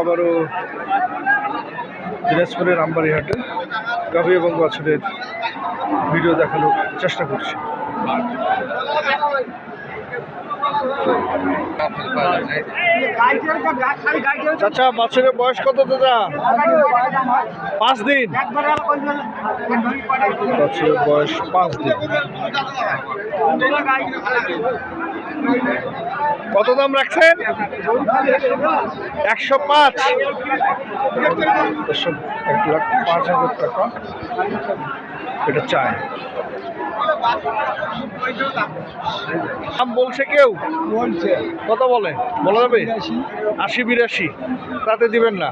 আবারও দিনাজপুরের আমবাড়িহাটে গাভী এবং বাছুরের ভিডিও দেখানোর চেষ্টা করছি। চাচা, বাছুরের বয়স কত দাদা? 5 দিন। বাছুরের বয়স 5 দিন। কত দাম রাখছেন? 105। 1,05,000 টাকা এটা চায়। দাম বলছে কেউ? কত বলে? বলা যাবে? 80-82। তাতে দিবেন না?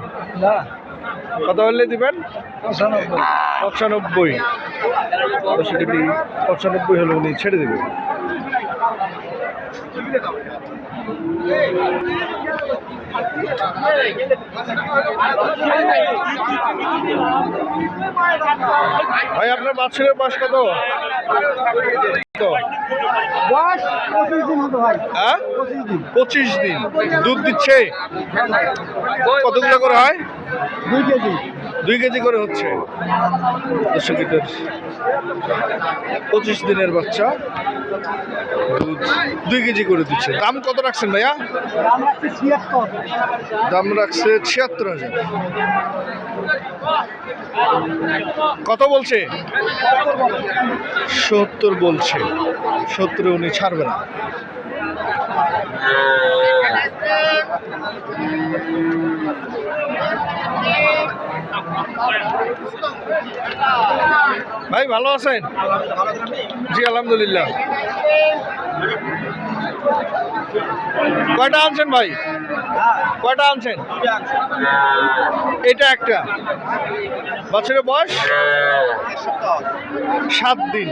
কত হলে দিবেন? 95। 95 হলে উনি ছেড়ে দেবেন। ভাই, আপনার বাছুরের বয়স কত? 25 দিন। দুধ দিচ্ছে কতগুলো করে হয়? 2 কেজি করে হচ্ছে। 25 দিনের বাচ্চা, দুধ 2 কেজি করে দিচ্ছে। দাম কত রাখছেন ভাইয়া? দাম রাখছে 76,000। কত বলছে? 70 বলছে। 70 উনি ছাড়বে না। ভাই ভালো আছেন? জি আলহামদুলিল্লাহ। কয়টা আনছেন ভাই? কয়টা আনছেন? এটা একটা। বাছুরের বয়স 7 দিন।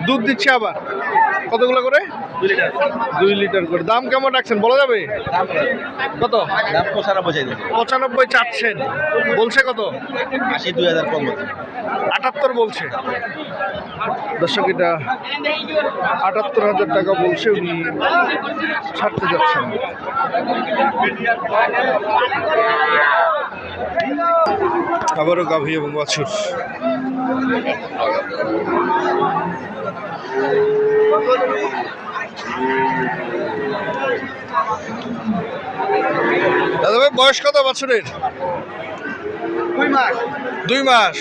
দুধ দিচ্ছে আবার কতগুলো করে? 2 লিটার করে। দাম কেমন রাখছেন বলা যাবে? কত? 95 চাচ্ছেন। বলছে কত? 82,000 কম। 78 বলছে। দর্শক, এটা 78,000 টাকা বলছে। উনি ছাড়তে যাচ্ছেন। আবারও গাভী এবং বাছুর। দাদা ভাই, বয়স কত বাছুরের? 2 মাস।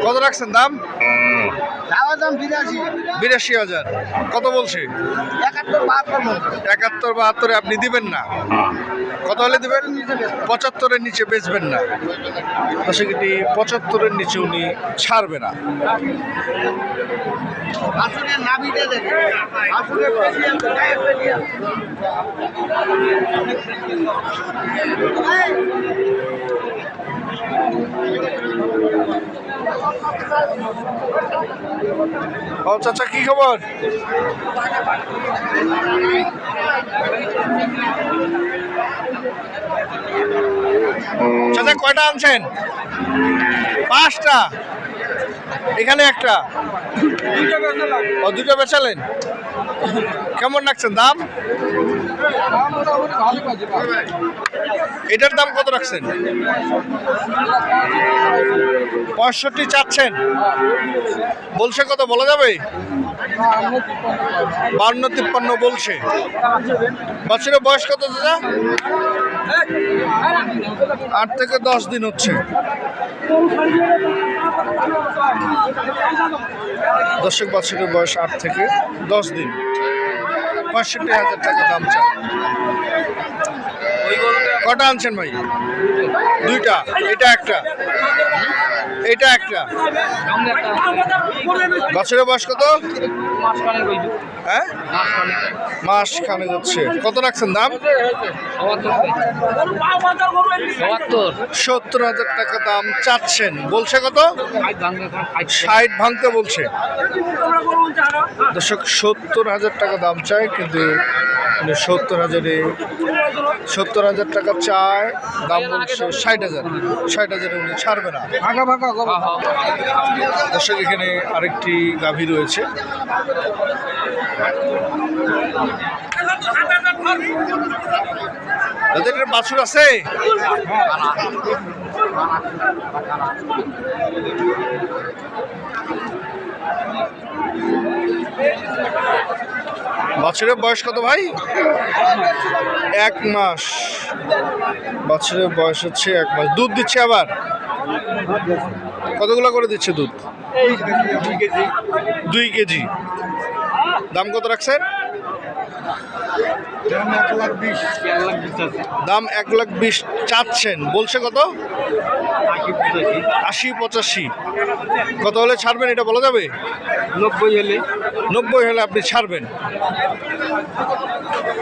কত রাখছেন দাম? 82,000। কত বলছে? 71-72 আপনি দিবেন না? কত হলে দিবেন? 75-এর নিচে বেচবেন না। সেটি 75-এর নিচে উনি ছাড়বে না। ও চাচা, কি খবর? চাচা, কয়টা আনছেন? 5টা। এখানে একটা। ও, 2টা বেচালেন। কেমন রাখছেন দাম? এটার দাম কত রাখছেন? 65 চাচ্ছেন। বলছে কত বলা যাবে? 52-53 বলছে। বাছুরের বয়স কত দাদা? 8 থেকে 10 দিন হচ্ছে। দর্শক, বাছুরের বয়স 8 থেকে 10 দিন। 65,000 টাকা দাম চাই। কটা আনছেন ভাই? 2টা। এটা একটা। এটা একটা। বাছুরের বয়স কত? হ্যাঁ, মাস খানেক হচ্ছে। কত রাখছেন দাম? 70,000 টাকা দাম চাচ্ছেন। বলছে কত? 60 ভাঙতে বলছে। দর্শক, 70,000 টাকা দাম চায়, কিন্তু 70,000 টাকা চায়। দাম বলছে 60,000। 60,000 উনি ছাড়বে না। দর্শক, এখানে আরেকটি গাভী রয়েছে। তাদের বাছুর আছে? বাছুরের বয়স কত ভাই? 1 মাস। বাছুরের বয়স হচ্ছে 1 মাস। দুধ দিচ্ছে আবার? কতগুলো করে দিচ্ছে দুধ? 2 কেজি। দাম কত রাখছেন? দাম 1,20,000 চাচ্ছেন, বলছে কত? 80-85। কত হলে ছাড়বেন এটা বলা যাবে? 90 হলে আপনি ছাড়বেন।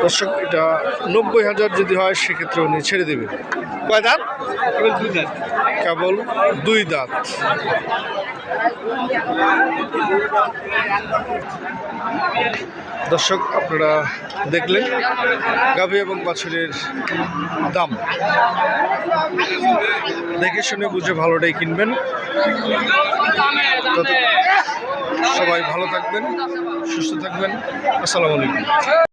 দর্শক, এটা 90,000 যদি হয় সেক্ষেত্রে উনি ছেড়ে দেবে। কয় দাঁত? কেবল 2 দাঁত। দর্শক, আপনারা দেখলেন গাভী এবং বাছুরের দাম। দেখে শুনে বুঝে ভালোটাই কিনবেন। সবাই ভালো থাকবেন, সুস্থ থাকবেন। আসসালামু আলাইকুম।